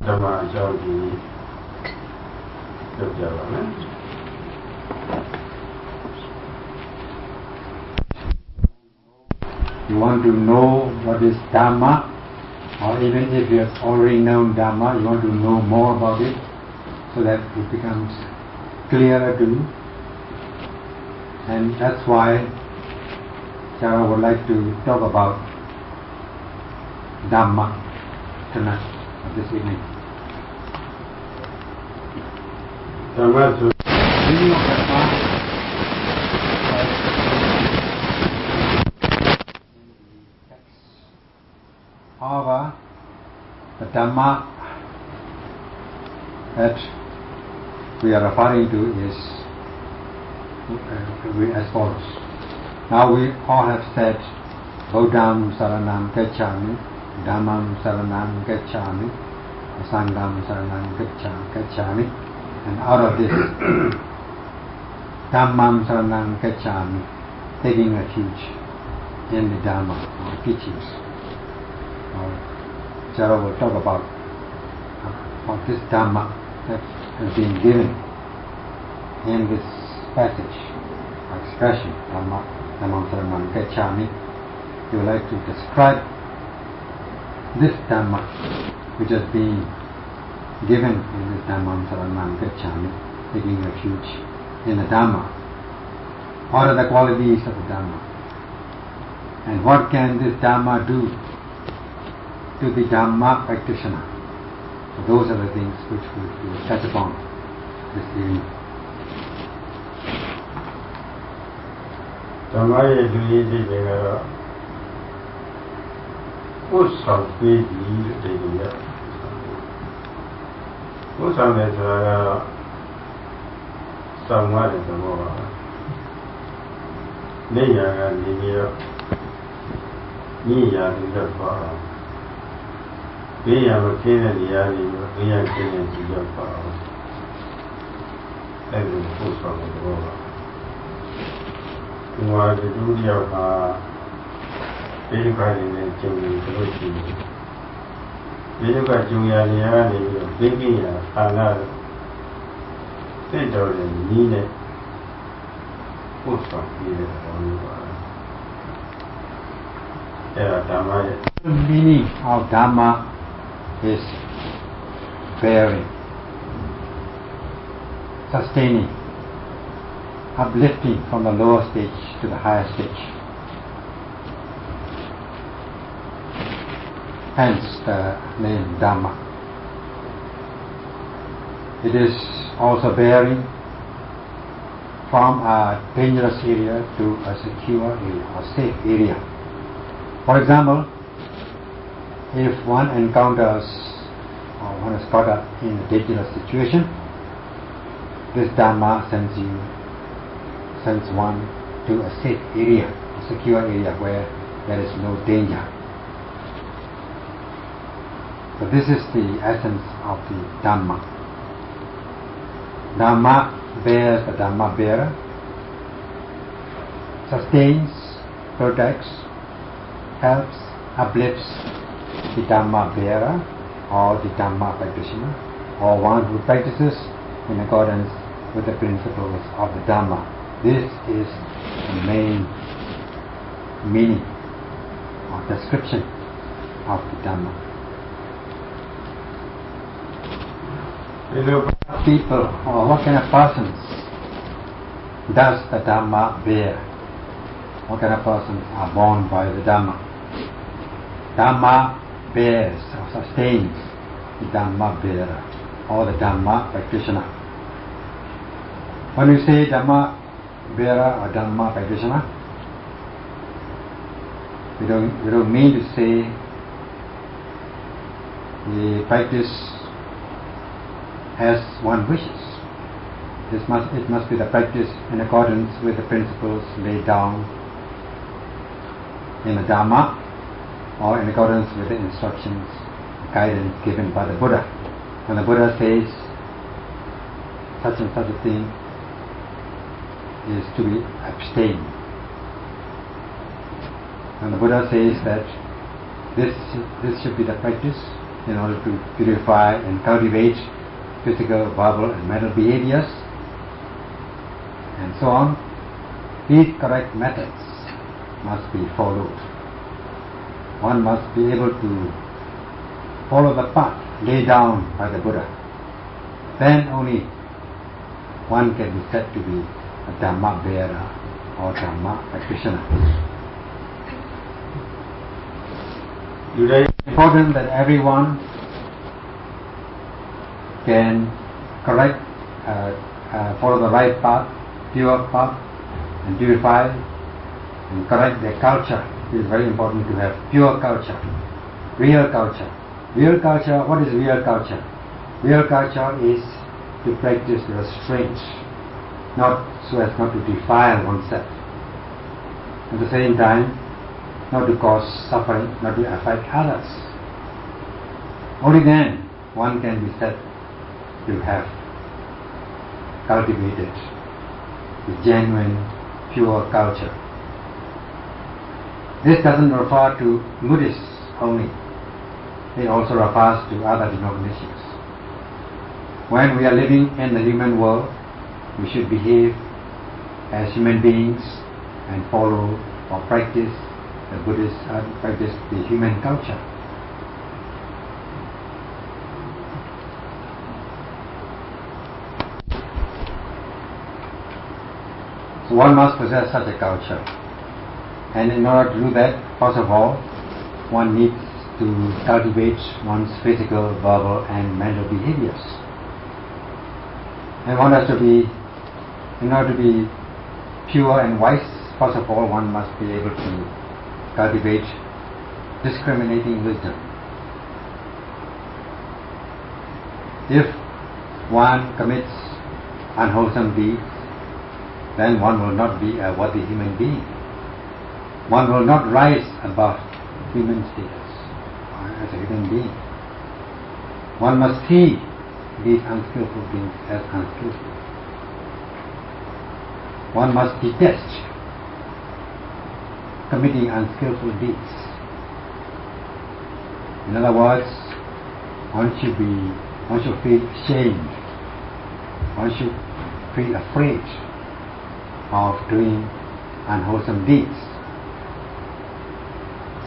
Dhamma Yogi Yogyavan. You want to know what is Dhamma, or even if you have already known Dhamma, you want to know more about it so that it becomes clearer to you. And that's why Chara would like to talk about Dhamma tonight, or this evening. Dhamma so Meaning of Dhamma. However, the Dhamma that we are referring to is as follows. Now we all have said Buddham Saranam Gacchami, Dhammam Saranam Gacchami, Sangham Saranam Gacchami, and out of this Dhammam Saranam Gacchami, taking refuge in the Dhamma or teachings. Chara will talk about this Dhamma that has been given in this passage, expression, Dhammam Saranam Gacchami. He would like to describe this Dhamma which has been given in this Dhammam Saranam Gacchami, taking refuge in the Dhamma. What are the qualities of the Dhamma? And what can this Dhamma do to the Dhamma practitioner? So those are the things which we will touch upon this evening. Dhamma Yogyavan Usam Pedi Deviya Usam Nesara Samwari Dhamma Neyaga Deviya Niya Dhamma Beya Makina Niyani Beya Kina Jiyapa Every Usam Dhamma Wa the duty of Bedukari and Jimmy Devotion. Beduka Juliani, Baby, Hana, Pedro and Nina, Usa, Dhamma. The meaning of Dhamma is bearing, sustaining, uplifting from the lower stage to the higher stage. Hence the name Dhamma. It is also bearing from a dangerous area to a secure area or safe area. For example, if one encounters or one is caught up in a dangerous situation, this Dhamma sends one to a safe area, a secure area where there is no danger. So this is the essence of the Dhamma. Dhamma bears the Dhamma bearer, sustains, protects, helps, uplifts the Dhamma bearer or the Dhamma practitioner or one who practices in accordance with the principles of the Dhamma. This is the main meaning or description of the Dhamma. People, or what kind of persons does the Dhamma bear? What kind of persons are born by the Dhamma? Dhamma bears or sustains the Dhamma bearer or the Dhamma practitioner. When we say Dhamma bearer or Dhamma practitioner, we don't mean to say the practice as one wishes. It must be the practice in accordance with the principles laid down in the Dhamma or in accordance with the instructions, guidance given by the Buddha. When the Buddha says such and such a thing is to be abstained, and the Buddha says that this should be the practice, in order to purify and cultivate physical, verbal and mental behaviors and so on. These correct methods must be followed. One must be able to follow the path laid down by the Buddha. Then only one can be said to be a Dhamma bearer or Dhamma practitioner. It's important that everyone can correct, follow the right path, pure path, and purify and correct their culture. It is very important to have pure culture, real culture. Real culture, what is real culture? Real culture is to practice restraint, not so as not to defile oneself. At the same time, not to cause suffering, not to affect others. Only then one can be said to have cultivated the genuine, pure culture. This doesn't refer to Buddhists only. It also refers to other denominations. When we are living in the human world, we should behave as human beings and follow or practice the Buddhist practice the human culture. So one must possess such a culture. And in order to do that, first of all, one needs to cultivate one's physical, verbal and mental behaviors. And one has to be, in order to be pure and wise, first of all, one must be able to cultivate discriminating wisdom. If one commits unwholesome deeds, then one will not be a worthy human being. One will not rise above human status as a human being. One must see these unskillful things as unskillful. One must detest committing unskillful deeds. In other words, one should feel ashamed. One should feel afraid of doing unwholesome deeds.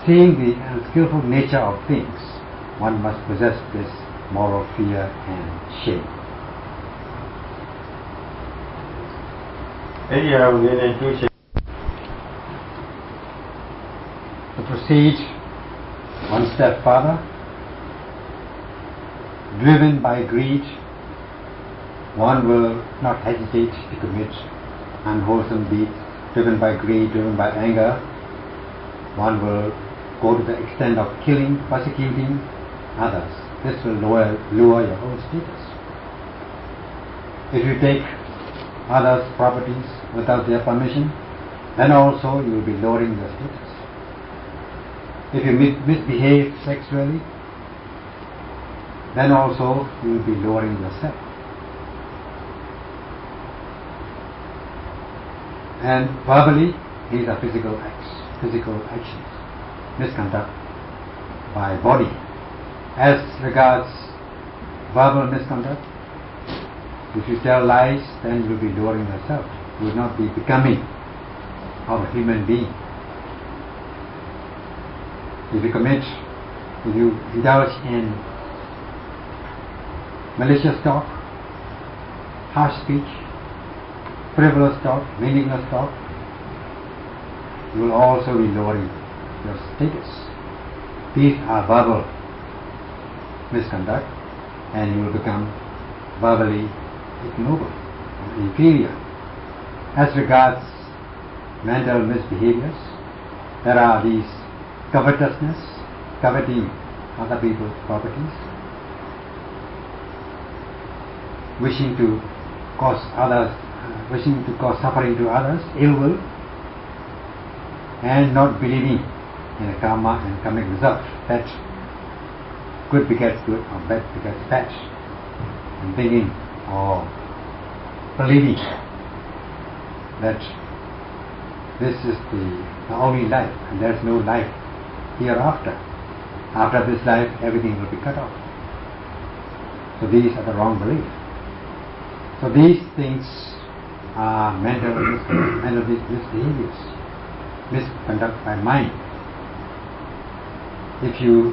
Seeing the unskillful nature of things, one must possess this moral fear and shame. To proceed one step further, driven by greed, one will not hesitate to commit unwholesome deeds. Driven by greed, driven by anger, one will go to the extent of killing, persecuting others. This will lower your own status. If you take others' properties without their permission, then also you will be lowering your status. If you misbehave sexually, then also you will be lowering yourself. And verbally, these are physical actions, misconduct by body. As regards verbal misconduct, if you tell lies, then you will be lowering yourself. You will not be becoming of a human being. If you indulge in malicious talk, harsh speech, frivolous talk, meaningless talk, you will also be lowering your status. These are verbal misconduct, and you will become verbally ignoble or inferior. As regards mental misbehaviors, there are these covetousness, coveting other people's properties, wishing to cause suffering to others, ill will, and not believing in a karma and karmic result, that good begets good or bad begets bad, and thinking or believing that this is the only life and there is no life hereafter. after this life everything will be cut off. So these are the wrong belief. So these things are mental misbehaviors, misconduct by mind. If you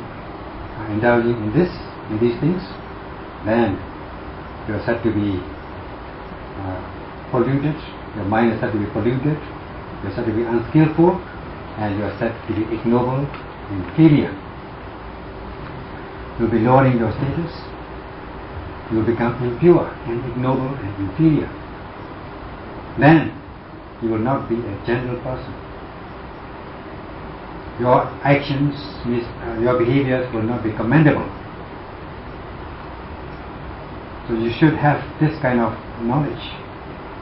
are indulging in these things, then you are said to be polluted, your mind is said to be polluted, you are said to be unskillful, and you are said to be ignoble, inferior. You will be lowering your status, you will become impure and ignoble and inferior. Then you will not be a gentle person. Your actions, your behaviors will not be commendable. So you should have this kind of knowledge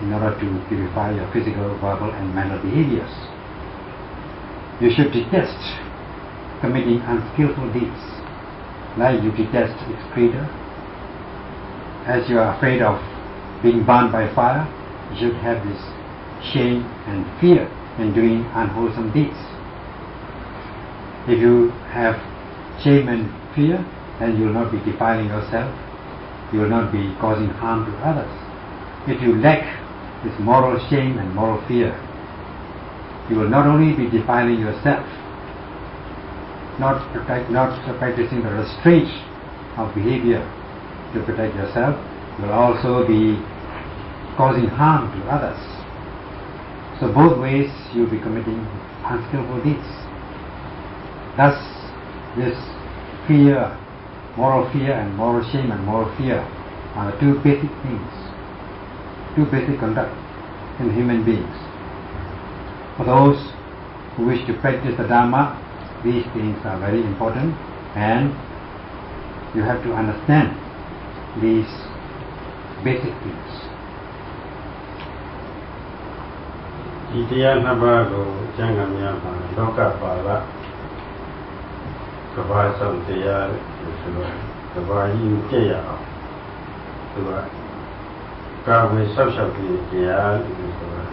in order to purify your physical, verbal and mental behaviors. You should detest committing unskillful deeds, like you detest excreta. As you are afraid of being burned by fire, you should have this shame and fear in doing unwholesome deeds. If you have shame and fear, then you will not be defiling yourself, you will not be causing harm to others. If you lack this moral shame and moral fear, you will not only be defiling yourself, not practicing the restraint of behavior to protect yourself, you will also be causing harm to others. So both ways you will be committing unskillful deeds. Thus, this fear, moral fear and moral shame and moral fear are the two basic things, two basic conduct in human beings. For those who wish to practice the Dharma, these things are very important, and you have to understand these basic things. ဒီတရားနှစ်ပါးကိုကျမ်းဂန်များမှာလောကပါဠိကဘာဆောင်တရားလို့ဆိုတော့ကဘာကြီးပြည့်ရအောင်သူကကာဝေဆောက်ရှောက်ပြီးတရားလို့ဆိုတော့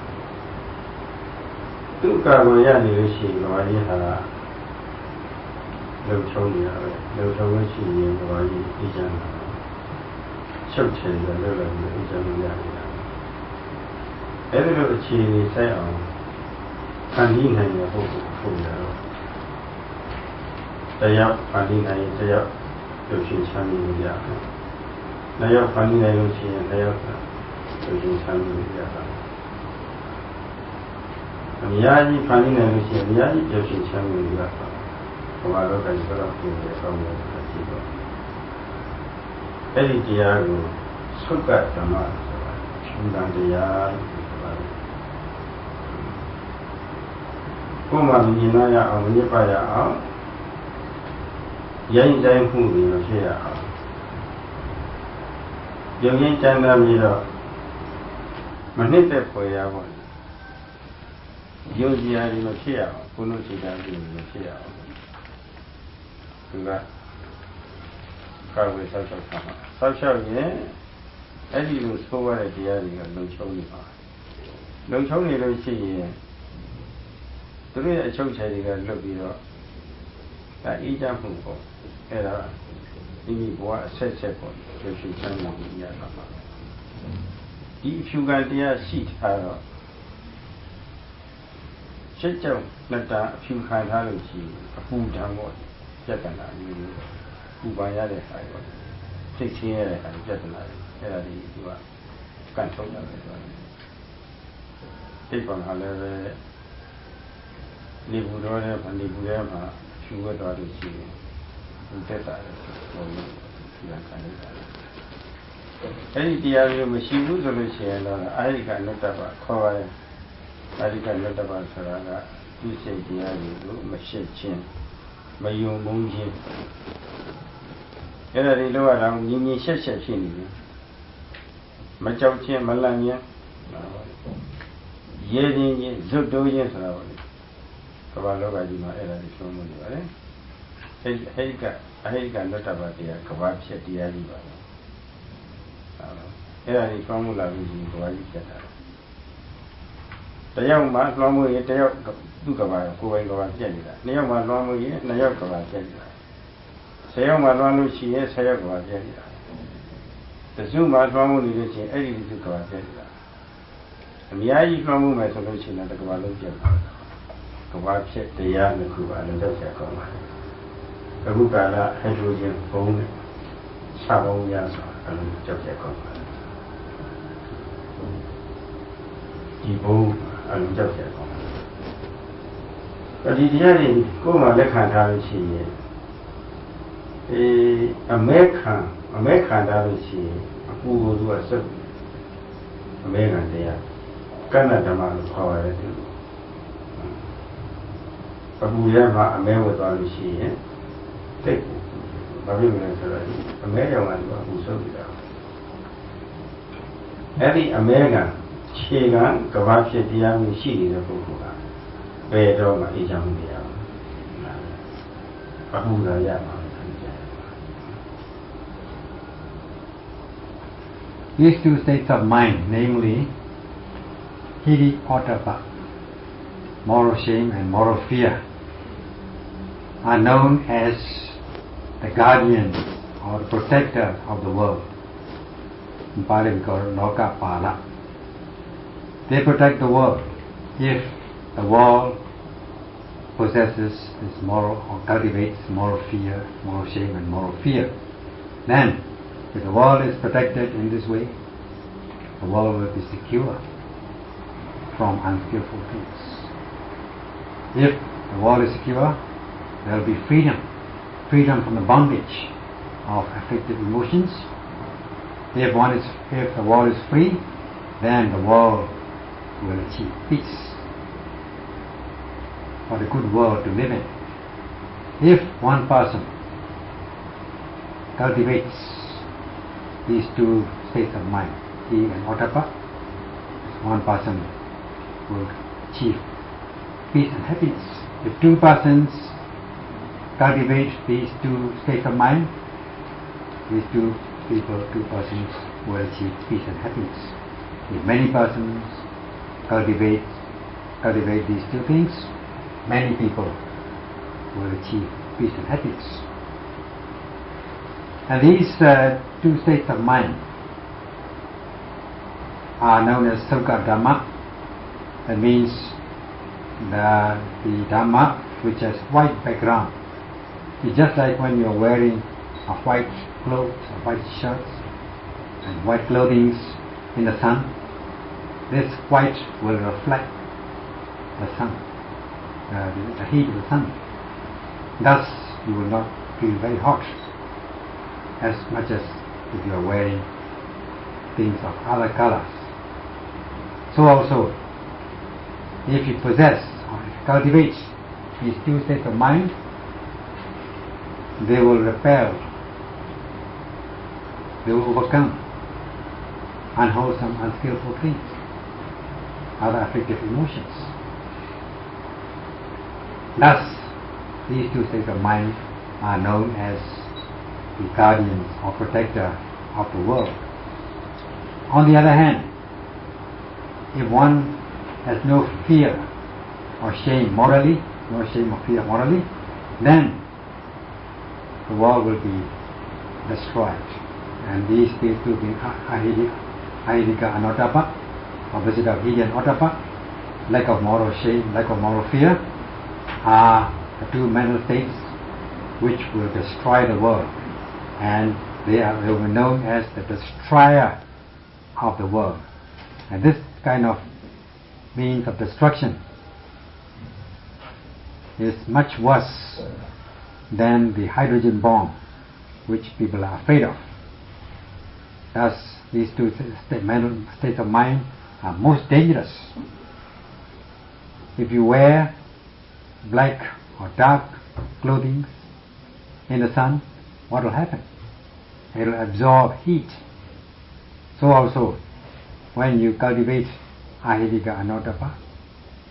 သူကာဝေရနေလို့ရှိရင်ကဘာကြီးဟာလုံချုံနေရတယ်လုံချုံလို့ရှိရင်ကဘာကြီးအေးချမ်းတာချုပ်ချယ်ရလို့လည်းအေးချမ်းလို့ရတယ်အဲ့ဒီလိုအခြေအနေဆိုင်အောင်ခံပြီးနိုင်တဲ့ပုဂ္ဂိုလ်ဖို့ရတော့တရားခံပြီးနိုင်ရင်တရားပြုရှင်ချမ်းမြေလို့ရတယ်။တရားခံပြီးနိုင်လို့ရှိရင်တရားပြုရှင်ချမ်းမြေလို့ရတယ်။အများကြီးခံပြီးနိုင်လို့ရှိရင်အများကြီးပြုရှင်ချမ်းမြေလို့ရတယ်။ဘာလို့လဲဆိုတော့ဒီလိုကောင်းတယ်ရှိတော့အဲ့ဒီတရားကိုသုက္ကဓမ္မဆိုတာရှင်တန်တရားကိုယ်မှမြင်ရအောင်မြင်ပါရအောင်ရိုင်းတိုင်းမှုတွေမဖြစ်ရအောင်ရုံရင်းချမ်းသာပြီးတော့မနှစ်သက်ဖွယ်ရပါဘူးယုံကြည်ရည်မဖြစ်ရအောင်ဘုလို့ရှိတာပြီးမဖြစ်ရအောင်သူကကာဝေဆောက်ရှောက်တာဆောက်ရှောက်ရင်အဲ့ဒီလိုဆိုးရတဲ့တရားတွေကလုံချုံနေပါလုံချုံနေလို့ရှိရင်သူတို့ရဲ့အချုပ်ချယ်တွေကလွတ်ပြီးတော့ဒါအေးချမ်းမှုပေါ့အဲ့ဒါဒီဘဝအဆက်ဆက်ပေါ့ရွှေရွှေချမ်းသာမှုရတာပါဒီအဖြူကတရားရှိထားတော့ရှစ်ကြောင့်လက်တာအဖြူခံထားလို့ရှိရင်အပူဓာတ်ပေါ့ပြဿနာမျိုးပူပန်ရတဲ့ဟာပေါ့စိတ်ချင်းရတဲ့ဟာပြဿနာအဲ့ဒါဒီသူကကန်ထုတ်ရတယ်ဆိုတော့စိတ်ပေါ်လာလည်းပဲနေဘူးတော့လည်းနေဘူးထဲမှာဖြူဝတ်သွားလို့ရှိရင်ဘုသက်တာလည်းပုံလို့ဒီကခံနေတာအဲ့ဒီတရားမျိုးမရှိဘူးဆိုလို့ရှိရင်တော့အာရိကနတ္တပခေါ်ရတယ်အာရိကနတ္တပဆိုတာကဒီစိတ်တရားတွေကိုမရှင်းခြင်းမယုံမုန်းခြင်းအဲ့ဒါတွေလောက်ရအောင်ညီညီရှက်ရှက်ဖြစ်နေတယ်မကြောက်ခြင်းမလန့်ခြင်းရဲခြင်းချင်းဇွတ်တိုးခြင်းဆိုတာပေါ့ကမ္ဘာလောကကြီးမှာအဲ့ဒါတွေဆုံးမနေပါလေအဟိကနတ္တပတရားကမ္ဘာဖြစ်တရားကြီးပါအဲ့ဒါတွေဆုံးမလာလို့ရှိရင်ကမ္ဘာကြီးဖြစ်တာတယောက်မှလွှမ်းမိုးရင်တယောက်သူ့ကမ္ဘာကိုယ်ပိုင်ကမ္ဘာဖြစ်နေတာနှစ်ယောက်မှလွှမ်းမိုးရင်နှစ်ယောက်ကမ္ဘာဖြစ်နေတာ 10 ယောက်မှသွားလို့ရှိရင်10ယောက်ကဘာပြည့်နေတာတစုမှသွားမှုလို့ရှိရင်အဲ့ဒီတစုကဘာပြည့်နေတာအများကြီးသွားမှုမယ်ဆိုလို့ရှိရင်တကဘာလုံးပြည့်မှာကဘာဖြစ်တရားနှစ်ခုအလုံးကြောက်ရကောင်းပါအခုကာလဟိုက်ဒရိုဂျင်ဘုံနဲ့စာဘုံရဆိုအလုံးကြောက်ရကောင်းပါဒီဘုံအလုံးကြောက်ရကောင်းပါဒီတရားတွေကိုယ်မှလက်ခံထားလို့ရှိရင်အမဲခံထားလို့ရှိရင်အပူကိုသူကစက်အမဲခံတရားကဏ္ဍဓမ္မလို့ခေါ်ရတယ်သူအပူရမှာအမဲဝတ်သွားလို့ရှိရင်တိတ်ဘာဖြစ်မလဲဆိုတော့အမဲရောင်ကသူအပူဆုပ်နေတာအဲ့ဒီအမဲကခြေကကဘာဖြစ်တရားမျိုးရှိနေတဲ့ပုဂ္ဂိုလ်ကဘယ်တော့မှအေးချမ်းမရဘူးအပူလာရမှာThese two states of mind, namely hiri ottappa, moral shame and moral fear, are known as the guardian or the protector of the world. In Pali we call it Lokapala. They protect the world. If the world possesses this moral or cultivates moral fear, moral shame and moral fear, then if the world is protected in this way, the world will be secure from unskillful things. If the world is secure, there will be freedom from the bondage of afflictive emotions. If the world is free, then the world will achieve peace, for the good world to live in. If one person cultivates these two states of mind, hiri and ottappa, one person will achieve peace and happiness. If two persons cultivate these two states of mind, these two persons will achieve peace and happiness. If many persons cultivate these two things, many people will achieve peace and happiness. And these two states of mind are known as Sukha Dhamma. That means the Dhamma which has white background. It's just like when you're wearing a white clothes, a white shirt and white clothing in the sun. This white will reflect the sun, the heat of the sun. Thus you will not feel very hot as much as if you are wearing things of other colors. So also, if you possess or cultivate these two states of mind, they will repel, they will overcome unwholesome, unskillful things, other afflictive emotions. Thus, these two states of mind are known as the guardians or protector of the world. On the other hand, if one has no fear or shame morally, no shame or fear morally, then the world will be destroyed. And these two things, ahirika and ottappa, opposite of hiri and ottappa, lack of moral shame, lack of moral fear, are the two mental states which will destroy the world. And they will be known as the destroyer of the world. And this kind of means of destruction is much worse than the hydrogen bomb which people are afraid of. Thus, these two mental states of mind are most dangerous. If you wear black or dark clothing in the sun, what will happen? It will absorb heat. So also, when you cultivate ahirika and ottappa,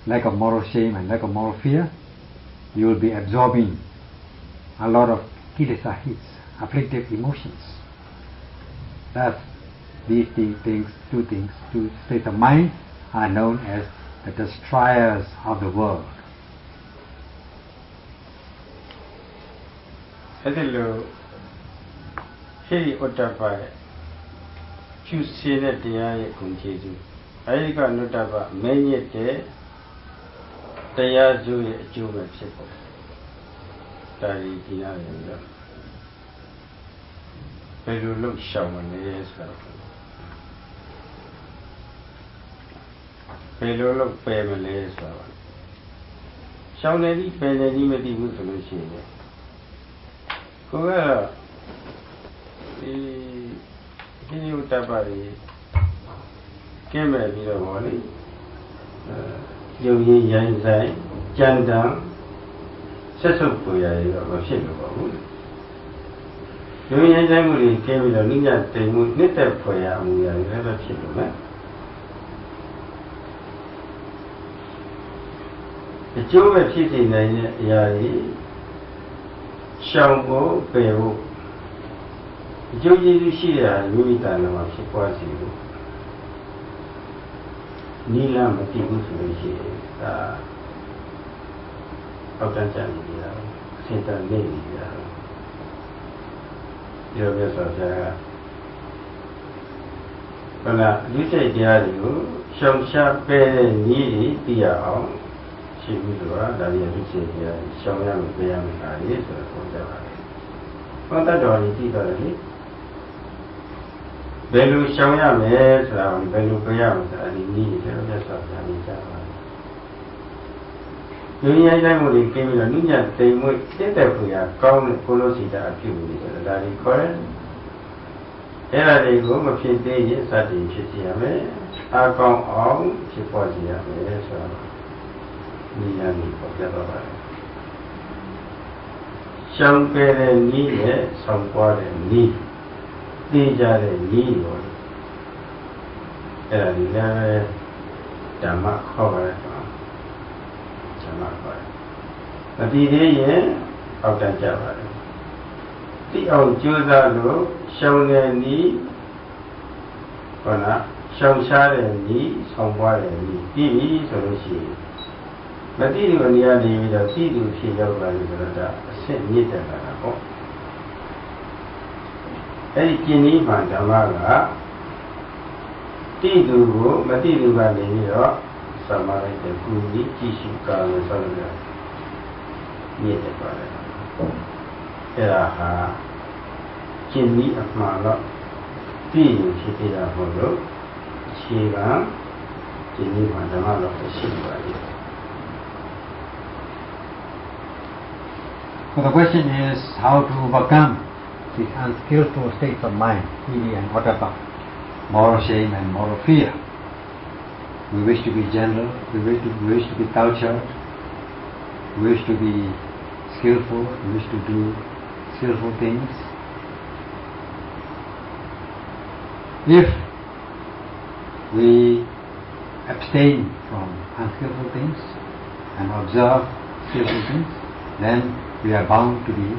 lack of moral shame and lack of moral fear, you will be absorbing a lot of kilesa hits, afflictive emotions. Thus, these two states of mind are known as the destroyers of the world. Hello, hey, Ottapa, you see that the eye continues. I got not about many a day, they are doing a Cuban people. That is the island. They will look shaman, yes, they will look family as well. Shaman, any penny, maybe good solution. Whoever he would have a came at the morning. You young say, Janda, Sesopuya or Shilabo. You young family came with a ninja, they would knit up for ya, and we are never children. The Joe of City, Yai. Shango, Peru. Joji Shia, Lumitana, Shikwasi. Nila Matibushi, Otanchania, Santa Navy. Your vessel. But you say, Diario, Shamsha Pe Nili, Pia. She was that you say, show them the young ideas or whatever. What that only did Belu Shawya Mes, Belu Payams, and indeed, just of the Union came in a ninja, they would get there for ya, come and follow it at you, that is correct. Here they go, a few days, that in Chitiame, I come on, she was here. Niyani Pogaba Shampere Ni, Sampore Ni, Dijare Ni, and never Dama cover. But the day of the Java. The old Juzalo, Shone Ni, Shamshare Ni, Sampore Ni, so she. But the Nia Navy, the sea to see over the same meter. Kini Mandamaga Tidu, Matidu Vanilla, Samara, the Kuni, Tishuka, and Solomon. Near the father. Eraha Kini of Mala, Tidu Shitida Holo, Shiva, Kini Mandamala, the Shiva. So the question is how to overcome these unskillful states of mind, Ili and Ottapa, moral shame and moral fear. We wish to be general, we wish to be cultured, we wish to be skillful, we wish to do skillful things. If we abstain from unskillful things and observe skillful things, then we are bound to be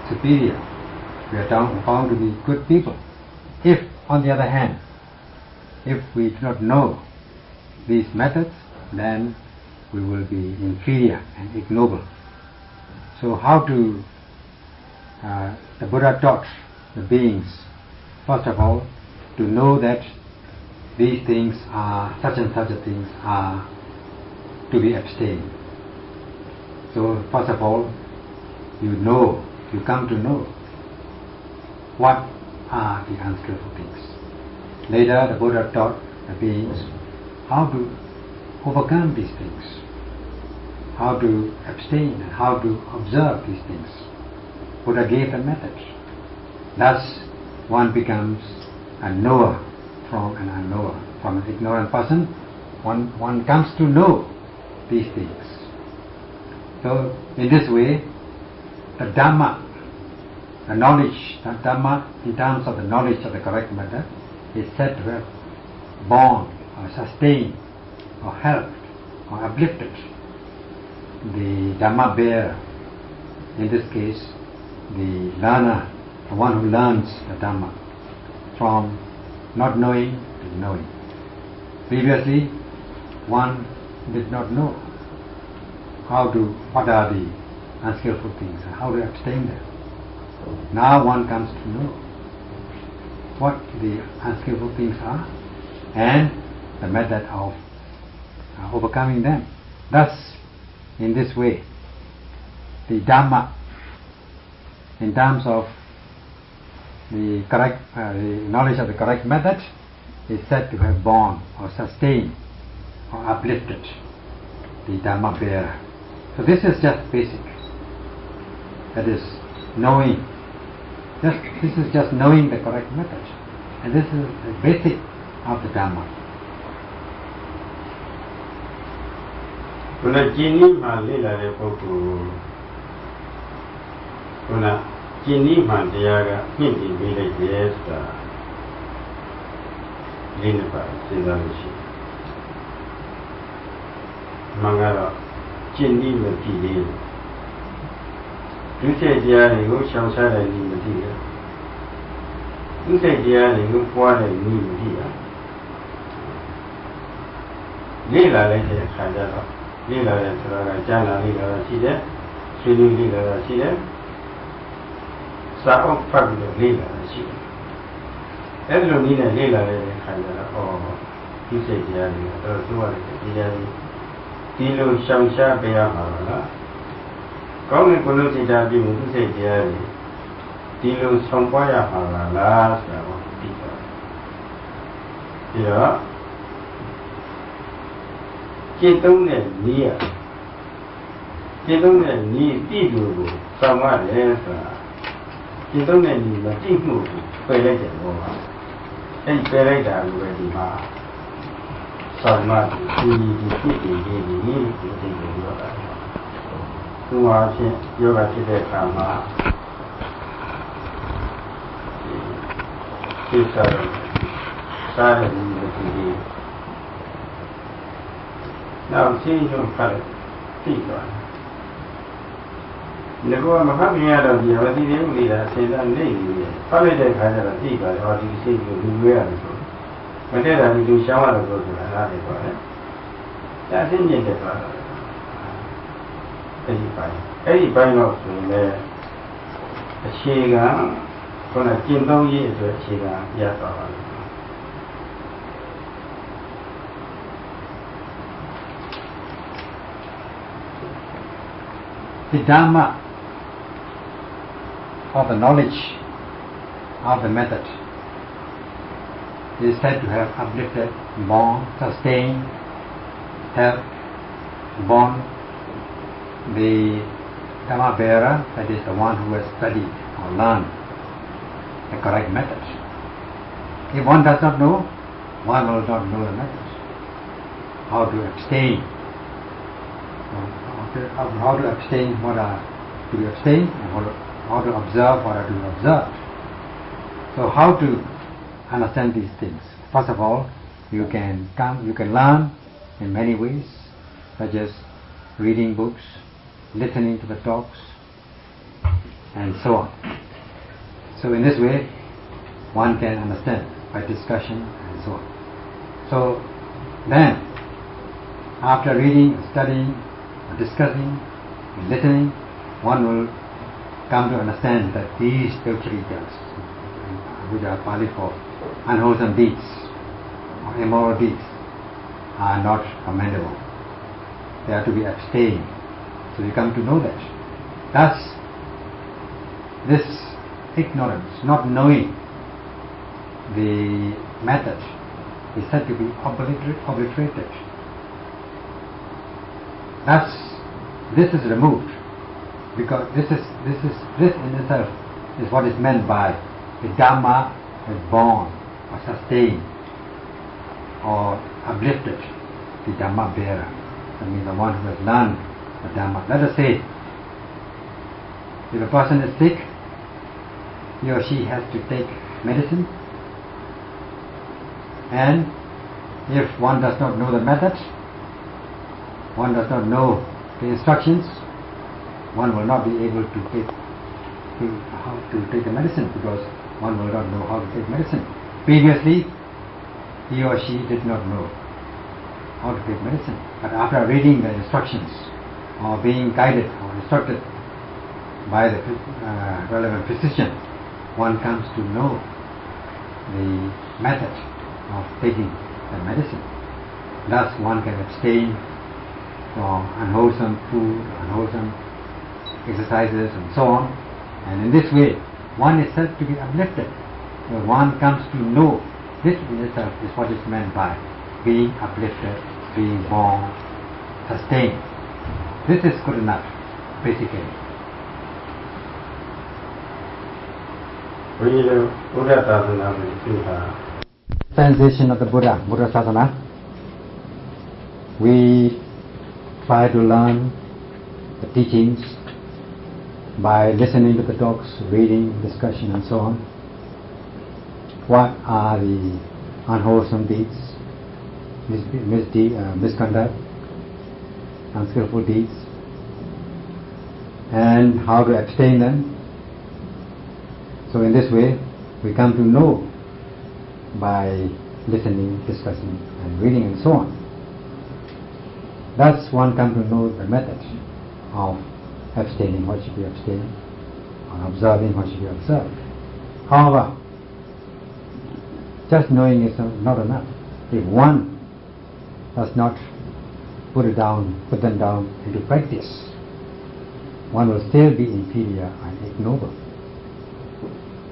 superior. We are bound to be good people. If, on the other hand, if we do not know these methods, then we will be inferior and ignoble. So how to, the Buddha taught the beings, first of all, to know that these things are, such and such things are to be abstained. So first of all, you come to know what are the unskillful things. Later the Buddha taught the beings how to overcome these things, how to abstain and how to observe these things. Buddha gave a method. Thus one becomes a knower from an unknower. From an ignorant person, one comes to know these things. So in this way, the Dhamma, the knowledge, the Dhamma in terms of the knowledge of the correct method, is said to have borne or sustained or helped or uplifted the Dhamma bearer, in this case the learner, the one who learns the Dhamma, from not knowing to knowing. Previously one did not know what are the unskillful things and how to abstain them. Now one comes to know what the unskillful things are and the method of overcoming them. Thus, in this way, the Dhamma, in terms of the correct, the knowledge of the correct method, is said to have borne or sustained or uplifted the Dhamma bearer. So this is just basic. That is knowing. This is just knowing the correct method, and this is the basic of the Dhamma. ခုနကျင်ဤမှလေ့လာတဲ့ပုဂ္ဂိုလ်ခုနကျင်ဤမှတရားကမြင့်ပြီးပေးလိုက်တယ်ဆိုတာလေးနှစ်ပါးစဉ်းစားလို့ရှိတယ်မှန်ကတော့ကျင်ဤမကြည့်သေးဘူးဒုစိတ်တရားတွေကိုရှောင်ရှားတဲ့နည်းမကြည့်ဘူးဒုစိတ်တရားတွေကိုပွားတဲ့နည်းမကြည့်ဘူးလေ့လာလိုက်တဲ့အခါကျတော့လေ့လာတဲ့ဆိုတာကကြားနာလေ့လာတာရှိတယ်ဆွေးနွေးလေ့လာတာရှိတယ်စာအုပ်ဖတ်ပြီးတော့လေ့လာတာရှိတယ်အဲ့လိုနည်းနဲ့လေ့လာတဲ့အခါကျတော့ဒီစိတ်တရားတွေတော့ဆိုရတယ်တရားတွေဒီလိုရှောင်ရှားပေးရမှာလားကောင်းတဲ့ကုလို့စိတ်ဓာတ်ပြီးဒီစိတ်တရားတွေဒီလိုဆောင်ပွားရမှာလားဆိုတာကိုသိပါတယ်ပြီးတော့ကျင့်သုံးတဲ့နည်းရကျင့်သုံးတဲ့နည်းတိတူကိုဆောင်ရတယ်ဆိုတာကျင့်သုံးတဲ့နည်းမတိမှုကိုပယ်လိုက်တယ်ဘောပါအဲ့ပယ်လိုက်တာကိုပဲဒီမှာဆောင်မှဒီဖြစ်ပြီးဒီသိတယ်ပြောတာသူဟာဖြင့်ယောဂဖြစ်တဲ့အခါမှာဒီစားတဲ့နည်းတွေနောက်ရှင်းရှင်းဖတ်လိုက်သိသွားတယ်။ငါကမဖတ်မြင်ရတော့ဒီဝတိလေးဦးလေးတာအစဉ်သားနေနေတယ်။ဖတ်လိုက်တဲ့ခါကျတော့သိပါတယ်။ဟောဒီစိတ်ကိုလူရွေးရတယ်ဆို။မတည့်တာဒီလူရှောင်းရတယ်ဆိုတာလားလေပေါ့လေ။ဒါအစဉ်မြင့်တဲ့သွားတာ။အဲ့ဒီပိုင်းတော့ဆိုရင်လည်းအခြေခံခုနကျင့်သုံးရေးအတွက်အခြေခံရသွားပါလိမ့်မယ်။ The Dhamma or the knowledge of the method is said to have uplifted, borne, sustained, helped, borne the Dhamma bearer, that is the one who has studied or learned the correct method. If one does not know, one will not know the method. How to abstain. How to abstain what are to be abstained and how to observe what are to be observed. So how to understand these things? First of all, you can learn in many ways, such as reading books, listening to the talks, and so on. So in this way, one can understand by discussion and so on. So then, after reading, studying, discussing, listening, one will come to understand that these Docharitas, which are Pali for unwholesome deeds or immoral deeds, are not commendable. They are to be abstained. So you come to know that. Thus, this ignorance, not knowing the method, is said to be obliterated. Thus, this is removed, because this in itself is what is meant by the Dhamma is born or sustained or uplifted, the Dhamma bearer. That means the one who has learned the Dhamma. Let us say, if a person is sick, he or she has to take medicine, and if one does not know the method, one does not know the instructions, one will not be able to take how to take the medicine, because one will not know how to take medicine. Previously, he or she did not know how to take medicine, but after reading the instructions or being guided or instructed by the relevant precision, one comes to know the method of taking the medicine. Thus one can abstain from unwholesome food, unwholesome exercises and so on. And in this way, one is said to be uplifted. When one comes to know, this in itself is what is meant by being uplifted, being born, sustained. This is good enough, basically. ဘုရားတို့ဘုရားသာသနာ့ကိုသိတာ Translation of the Buddha Sasana. We try to learn the teachings by listening to the talks, reading, discussion and so on. What are the unwholesome deeds, misconduct, unskillful deeds, and how to abstain them. So in this way, we come to know by listening, discussing and reading and so on. Thus one comes to know the method of abstaining, what should be abstained, or observing, what should be observed. However, just knowing is not enough. If one does not put them down into practice, one will still be inferior and ignoble.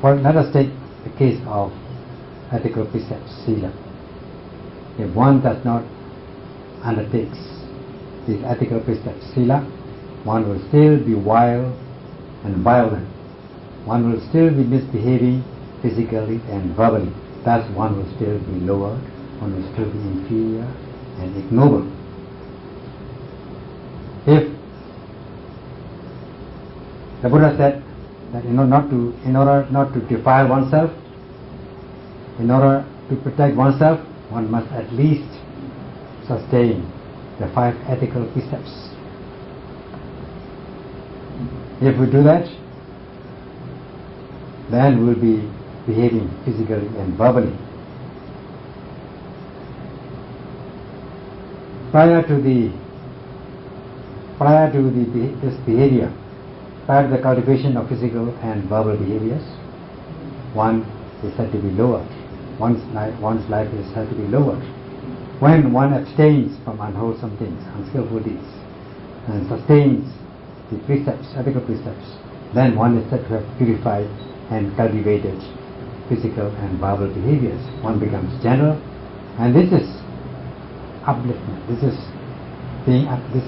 For let us take the case of ethical precepts, sila. If one does not undertake these ethical precepts, sila, one will still be wild and violent. One will still be misbehaving physically and verbally. Thus one will still be lowered, one will still be inferior and ignoble. If the Buddha said that in order not to defile oneself, in order to protect oneself, one must at least sustain the 5 ethical precepts. If we do that, then we will be behaving physically and verbally. Prior to this behavior, prior to the cultivation of physical and verbal behaviors, one is said to be lowered. One's life is said to be lowered. When one abstains from unwholesome things, unskillful deeds, and sustains the precepts, ethical precepts, then one is said to have purified and cultivated physical and verbal behaviors. One becomes general, and this is upliftment. This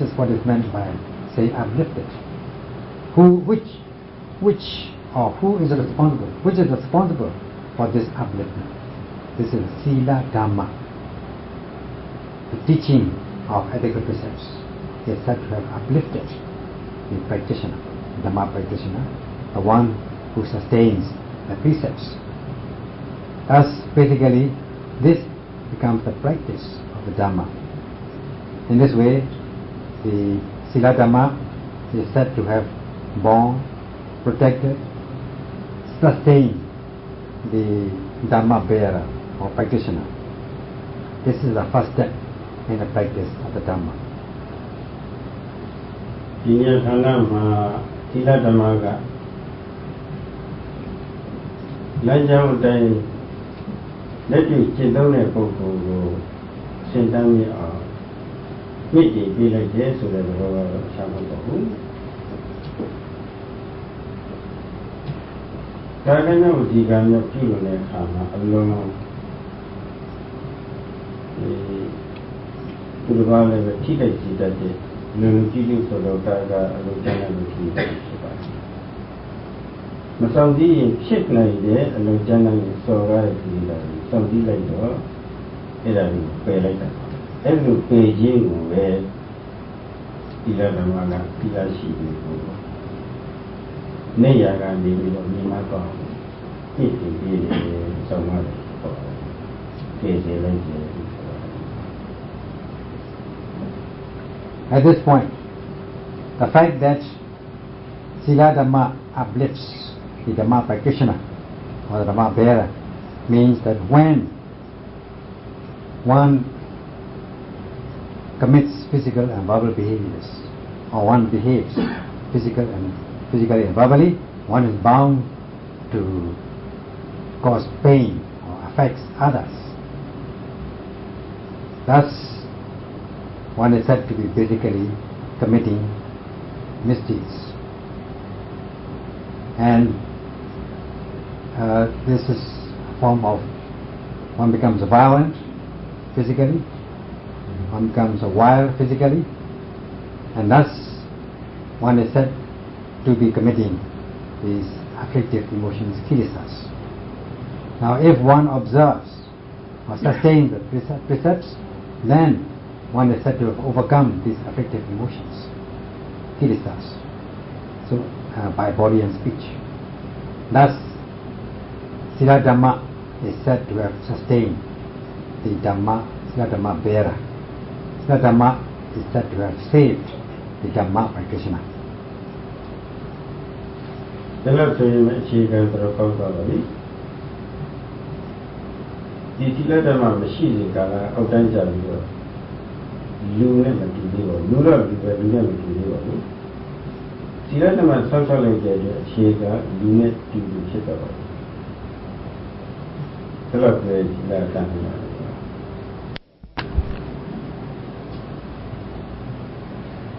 is what is meant by saying uplifted. Who is responsible? Which is responsible for this upliftment? This is Sila Dhamma. The teaching of ethical precepts is said to have uplifted the practitioner, Dhamma practitioner, the one who sustains the precepts. Thus, basically, this becomes the practice of the Dhamma. In this way, the Sila Dhamma is said to have borne, protected, sustained the Dhamma bearer or practitioner. This is the first step in the practice of the Dhamma. ဒီညဌာနမှာသီလဓမ္မကလမ်းကြောင်းအတိုင်းလက်တွေ့ကျင့်သုံးတဲ့ပုဂ္ဂိုလ်ကိုရှင်းတမ်းမြင်အောင်မြင့်တင်ပေးလိုက်တယ်ဆိုတဲ့သဘောကတော့ရှားမဟုတ်ဘူး။ဒါကလည်းဒီကံမျိုးပြုလို့တဲ့အခါမှာအလုံးသူတို့ကလည်းထိတိုက်ကြည့်တတ်တဲ့လူကြည့်လို့ဆိုတော့ဒါကအလုံးကျန်တဲ့လူကြီးဖြစ်ပါတယ်။မဆောင်ကြည့်ရင်ဖြစ်နိုင်တဲ့အလုံးကျန်တဲ့စော်ကားတဲ့ဒီလိုဆောင်ကြည့်လိုက်တော့အဲ့ဒါကိုပယ်လိုက်တာ။အဲ့လိုပယ်ခြင်းကိုပဲဒီလိုဓမ္မကဒီလိုရှိပြီကိုနေရာကနေပြီးတော့မြင်မှတော့ပြည့်စုံပြီးဆောင်ရတယ်ပေါ့။ကျေကျေလိုက်ကျေ At this point, the fact that Sila Dhamma uplifts the Dhamma practitioner or the Dhamma bearer means that when one commits physical and verbal behaviors, or one behaves physical and physically and verbally, one is bound to cause pain or affects others. Thus, one is said to be basically committing misdeeds. And this is a form of, one becomes violent physically, one becomes wild physically, and thus one is said to be committing these afflictive emotions, kilesas. Now if one observes or sustains the precepts, then one is said to have overcome these afflictive emotions, kilesas, so by body and speech. Thus, Sila Dhamma is said to have sustained the Dhamma, Sila Dhamma bearer. Sila Dhamma is said to have saved the Dhamma practitioner. ဒါလို့ဆိုရင်အခြေခံတော့ပေါက်သွားပါပြီဒီသီလဓမ္မမရှိတဲ့ကာလအောက်တန်းကြပြီးတော့လူနဲ့မတူသေးပါဘူးလူတော့လူပဲလူနဲ့မတူသေးပါဘူးသီလဓမ္မဆောက်ရှောက်လိုက်တဲ့အတွက်အခြေခံလူနဲ့တူတူဖြစ်တော့ပါဒါလို့ပဲသီလဓမ္မ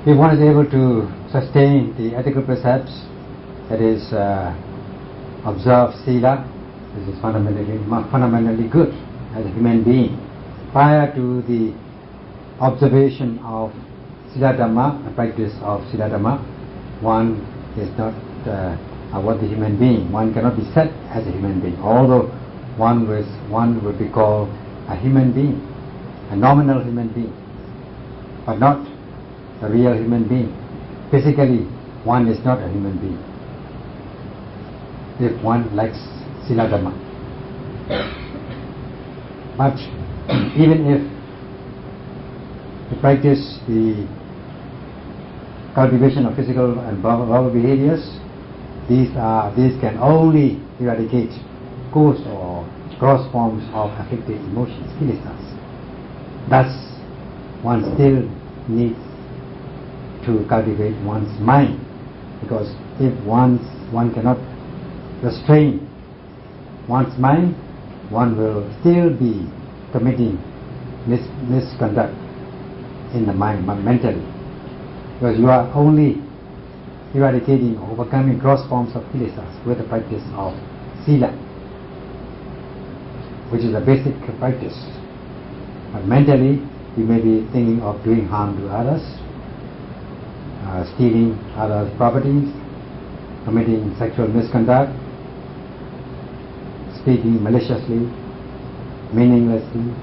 If one is able to sustain the ethical precepts, that is, observe sila, this is fundamentally good as a human being. Prior to the observation of Sila Dhamma, the practice of Sila Dhamma, one is not a worthy human being. One cannot be said as a human being, although one would be called a human being, a nominal human being, but not a real human being. Physically, one is not a human being if one lacks Sila Dhamma. But even if to practice the cultivation of physical and verbal behaviors, these can only eradicate coarse or gross forms of afflictive emotions, kilesas. Thus, one still needs to cultivate one's mind, because if one cannot restrain one's mind, one will still be committing misconduct in the mind, mentally, because you are only eradicating or overcoming gross forms of kilesas with the practice of sila, which is a basic practice. But mentally, you may be thinking of doing harm to others, stealing others' properties, committing sexual misconduct, speaking maliciously, meaninglessly,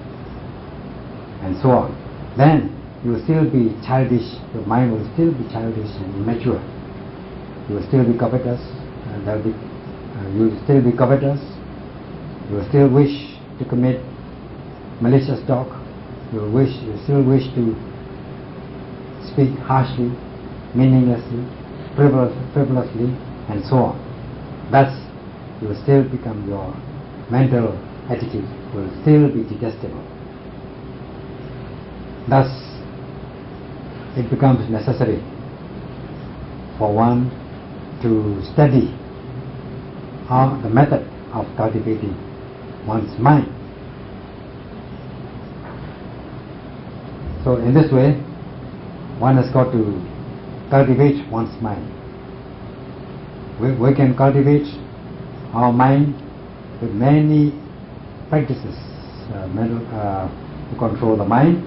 and so on. Then you will still be childish, your mind will still be childish and immature. You will still be covetous, and you will still be covetous, you will still wish to commit malicious talk, you will still wish to speak harshly, meaninglessly, frivolously, and so on. Thus, you will still become, your mental attitude will still be detestable. Thus, it becomes necessary for one to study the method of cultivating one's mind. So in this way, one has got to cultivate one's mind. We can cultivate our mind with many practices to control the mind,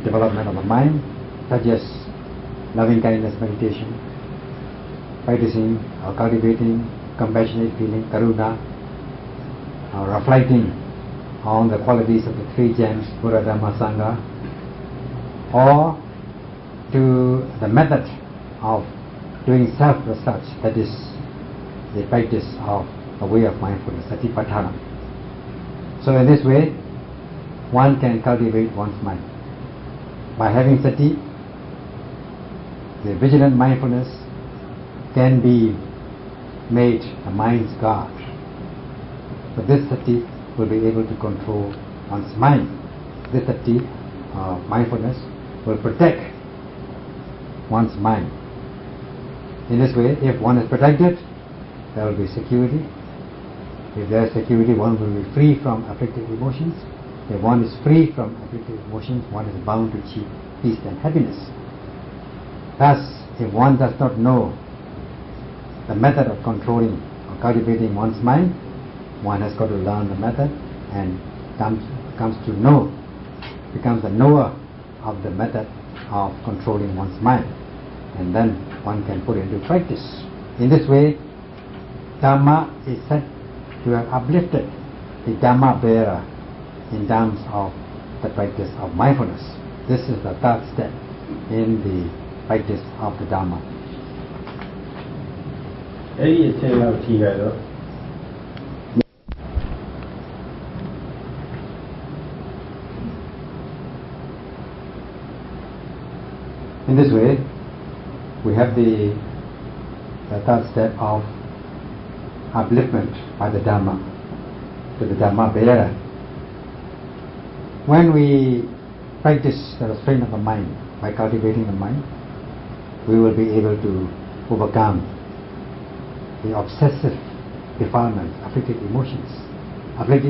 development of the mind, such as loving kindness meditation, practicing or cultivating compassionate feeling, karuna, or reflecting on the qualities of the three gems, Buddha, Dhamma, Sangha, or to the method of doing self-research, that is the practice of the way of mindfulness, satipatthana. So in this way, one can cultivate one's mind. By having sati, the vigilant mindfulness can be made the mind's guard. So this sati will be able to control one's mind. This sati, mindfulness, will protect one's mind. In this way, if one is protected, there will be security. If there is security, one will be free from afflictive emotions. If one is free from afflictive emotions, one is bound to achieve peace and happiness. Thus, if one does not know the method of controlling or cultivating one's mind, one has got to learn the method and becomes a knower of the method of controlling one's mind, and then one can put it into practice. In this way, Dhamma is said to have uplifted the Dhamma bearer in terms of the practice of mindfulness. This is the third step in the practice of the Dhamma. အဲ့ဒီအချိန်လောက်ထိကတော့ In this way, we have the third step of upliftment by the Dhamma to the Dhamma bearer. When we practice the restraint of the mind by cultivating the mind, we will be able to overcome the obsessive defilements, afflictive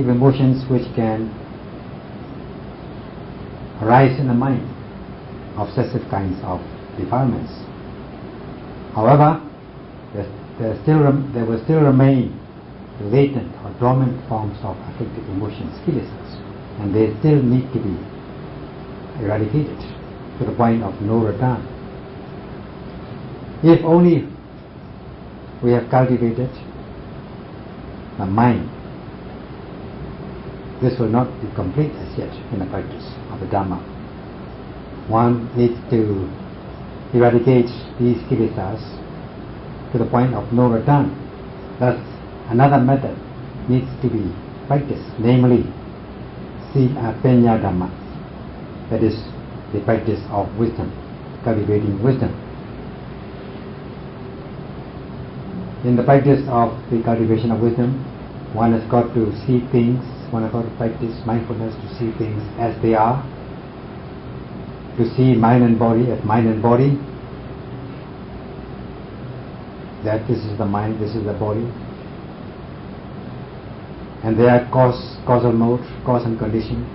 emotions which can arise in the mind, obsessive kinds of defilements. However, there will still remain latent or dormant forms of afflictive emotions, kilesas, and they still need to be eradicated to the point of no return. If only we have cultivated the mind, this will not be complete as yet in the practice of the Dhamma. One needs to eradicate these kilesas to the point of no return. Thus, another method needs to be practiced, namely Panya Dhamma, that is the practice of wisdom, cultivating wisdom. In the practice of the cultivation of wisdom, one has got to see things, one has got to practice mindfulness to see things as they are, to see mind and body as mind and body, that this is the mind, this is the body, and they are causal mode, cause and condition,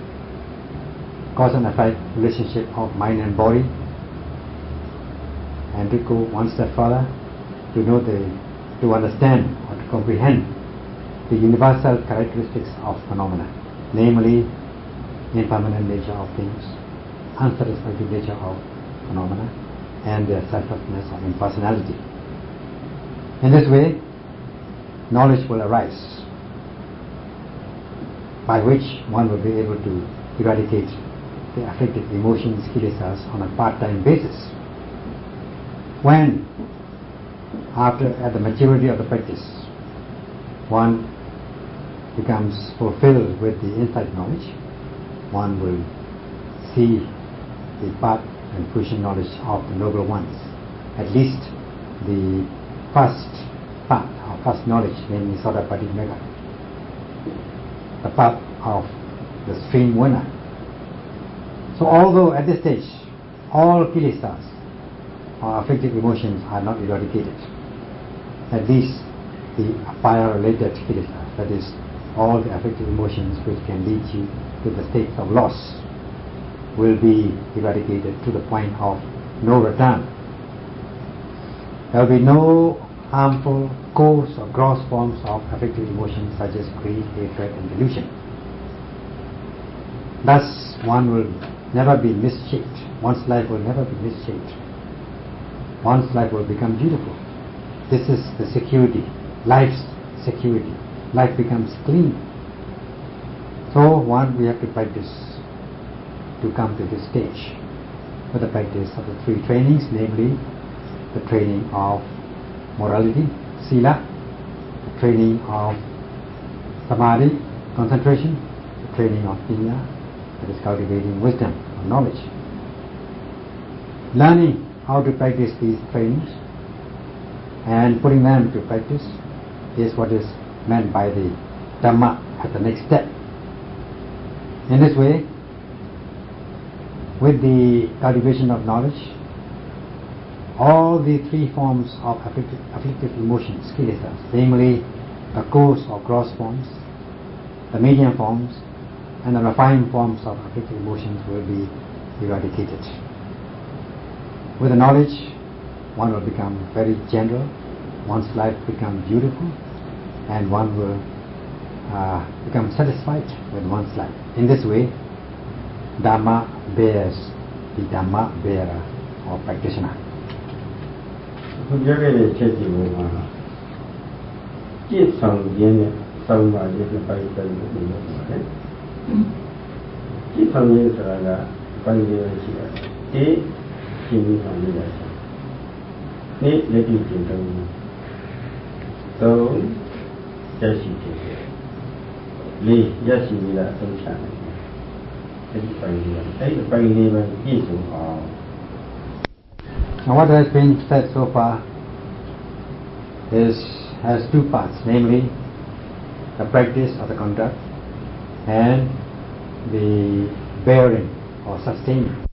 cause and effect relationship of mind and body, and to go one step further, to understand or to comprehend the universal characteristics of phenomena, namely impermanent nature of things, unsatisfactory nature of phenomena, and their selflessness or impersonality. In this way, knowledge will arise, by which one will be able to eradicate the afflictive emotions, kilesas, on a part-time basis. When, at the maturity of the practice, one becomes fulfilled with the insight knowledge, one will see the path and fruition knowledge of the noble ones, at least the first path or first knowledge, namely Sotapaddi Mega, the path of the stream winner. So although at this stage all kilesas or afflictive emotions are not eradicated, at least the apaya-related kilesas, that is, all the afflictive emotions which can lead you to the states of loss, will be eradicated to the point of no return. There will be no harmful, coarse or gross forms of afflictive emotions such as greed, hatred and delusion. Thus, one will never be misshaped. One's life will never be misshaped. One's life will become beautiful. This is the security, life's security. Life becomes clean. So we have to practice to come to this stage with the practice of the three trainings, namely the training of morality, sila, the training of samadhi, concentration, the training of panya, that is cultivating wisdom or knowledge. Learning how to practice these trainings and putting them into practice is what is meant by the Dhamma at the next step. In this way, with the cultivation of knowledge, all the three forms of afflictive emotions, kilesas, namely the coarse or gross forms, the medium forms, and the refined forms of afflictive emotions will be eradicated. With the knowledge, one will become very general, one's life become beautiful, and one will become satisfied with one's life. In this way, Dhamma bears the Dhamma bearer or practitioner. ခုပြောခဲ့တဲ့ချက်စီပေါ်မှာကြည့်ဆောင်ရင်းနဲ့စောင်းပါရင်းနဲ့ပိုက်ပိုက်လို့ပြောလို့ပါတယ်။ကြည့်ဆောင်ရင်းဆိုတာကပိုက်ရင်းရှိတယ်။ဒီရှင်းပြီးဆောင်ရတာရှိ။ဒီလက်တွေ့ကျင့်သုံးသုံးရရှိတယ်။လေးရရှိပြီးတော့အဆုံးချတယ်။အဲဒီပိုက်ရင်းအဲဒီပိုက်ရင်းပဲပြည့်စုံအောင် Now what has been said so far has two parts, namely the practice or the conduct and the bearing or sustaining